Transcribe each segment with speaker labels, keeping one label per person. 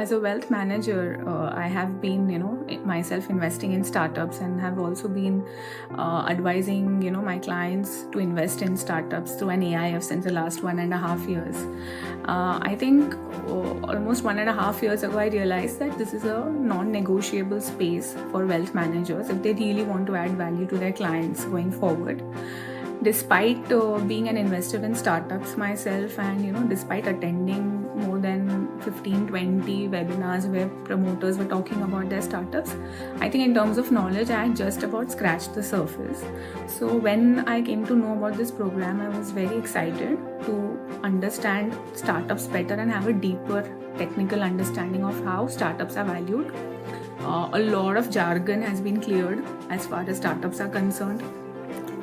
Speaker 1: as a wealth manager, I have been, myself investing in startups and have also been advising, my clients to invest in startups through an AIF since the last 1.5 years. I think almost 1.5 years ago, I realized that this is a non-negotiable space for wealth managers if they really want to add value to their clients going forward. Despite being an investor in startups myself, and despite attending more than 15-20 webinars where promoters were talking about their startups, I think in terms of knowledge I had just about scratched the surface. So when I came to know about this program, I was very excited to understand startups better and have a deeper technical understanding of how startups are valued. A lot of jargon has been cleared as far as startups are concerned.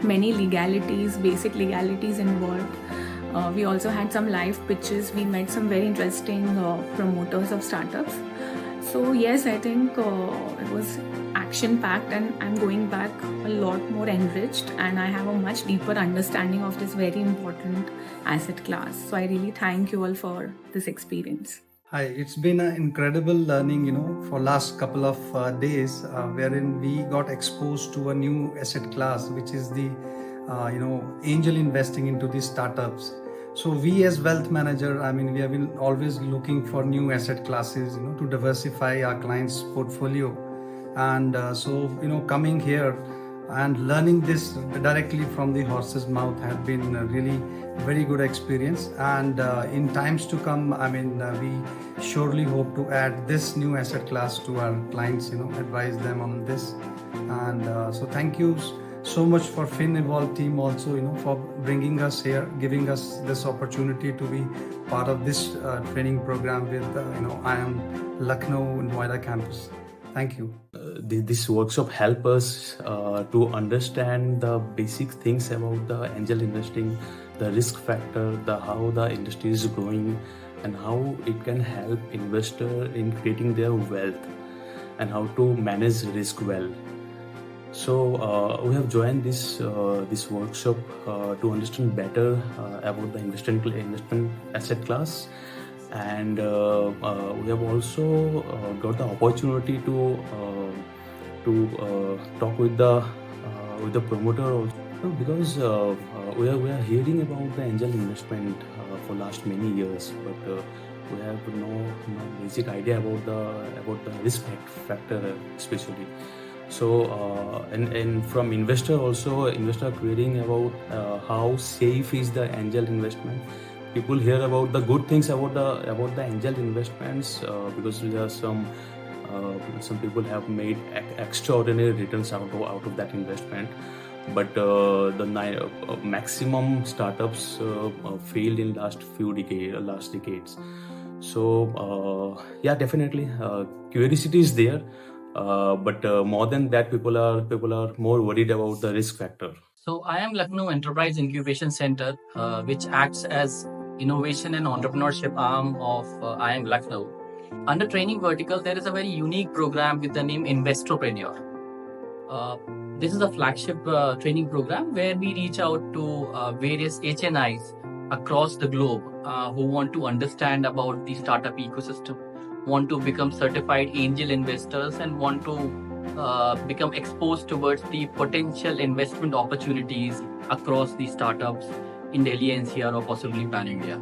Speaker 1: Many legalities, basic legalities involved. We also had some live pitches. We met some very interesting promoters of startups. So yes, I think it was action-packed, and I'm going back a lot more enriched, and I have a much deeper understanding of this very important asset class. So I really thank you all for this experience.
Speaker 2: Hi, it's been an incredible learning, for last couple of days, wherein we got exposed to a new asset class, which is the, angel investing into these startups. So we as wealth manager, we have been always looking for new asset classes, to diversify our clients' portfolio. And coming here and learning this directly from the horse's mouth had been a really very good experience. And in times to come, we surely hope to add this new asset class to our clients, advise them on this. And so thank you so much for Finvolve team also, for bringing us here, giving us this opportunity to be part of this training program with, IIM Lucknow in Noida campus. Thank you.
Speaker 3: This workshop help us to understand the basic things about the angel investing, the risk factor, how the industry is growing, and how it can help investor in creating their wealth and how to manage risk well. So we have joined this workshop to understand better about the investment asset class. And we have also got the opportunity to talk with the promoter also, because we are hearing about the angel investment for last many years, but we have no basic idea about the risk factor especially. So and from investor are querying about how safe is the angel investment. People hear about the good things about the angel investments because there are some people have made extraordinary returns out of that investment, but the maximum startups failed in last decades. So yeah, definitely curiosity is there, but more than that, people are more worried about the risk factor.
Speaker 4: So IIM Lucknow Enterprise Incubation Center, which acts as innovation and entrepreneurship arm of IIM Lucknow. Under training vertical, there is a very unique program with the name Investorpreneur. This is a flagship training program where we reach out to various HNIs across the globe who want to understand about the startup ecosystem, want to become certified angel investors, and want to become exposed towards the potential investment opportunities across the startups in Delhi NCR or possibly pan-India.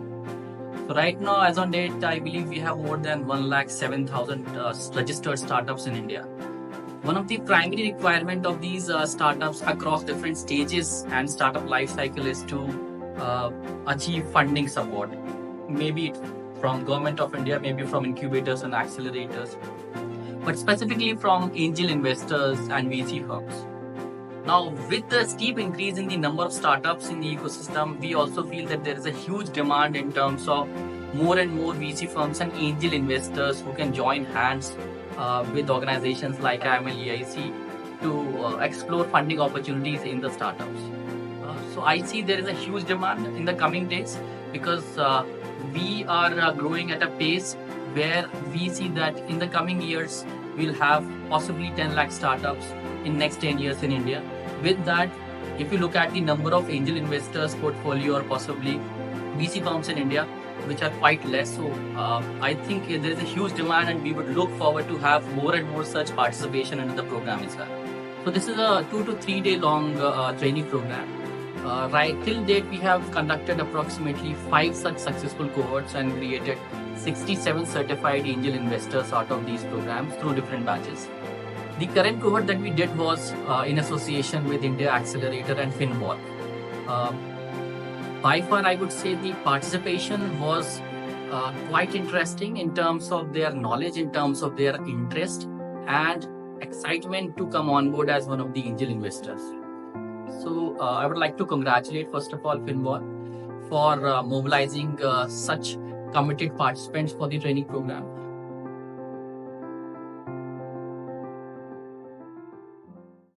Speaker 4: So right now, as on date, I believe we have more than 107,000 registered startups in India. One of the primary requirement of these startups across different stages and startup life cycle is to achieve funding support. Maybe from Government of India, maybe from incubators and accelerators, but specifically from angel investors and VC firms. Now, with the steep increase in the number of startups in the ecosystem, we also feel that there is a huge demand in terms of more and more VC firms and angel investors who can join hands with organizations like IIM and EIC to explore funding opportunities in the startups. So I see there is a huge demand in the coming days because we are growing at a pace where we see that in the coming years, we'll have possibly 10 lakh startups in next 10 years in India. With that, if you look at the number of angel investors portfolio or possibly VC firms in India, which are quite less. So I think there is a huge demand, and we would look forward to have more and more such participation in the program as well. So this is a 2 to 3 day long training program. Right till date, we have conducted approximately 5 such successful cohorts and created 67 certified angel investors out of these programs through different batches. The current cohort that we did was in association with India Accelerator and Finvolve. By far, I would say the participation was quite interesting in terms of their knowledge, in terms of their interest and excitement to come on board as one of the angel investors. So I would like to congratulate, first of all, Finvolve for mobilizing such committed participants for the training program.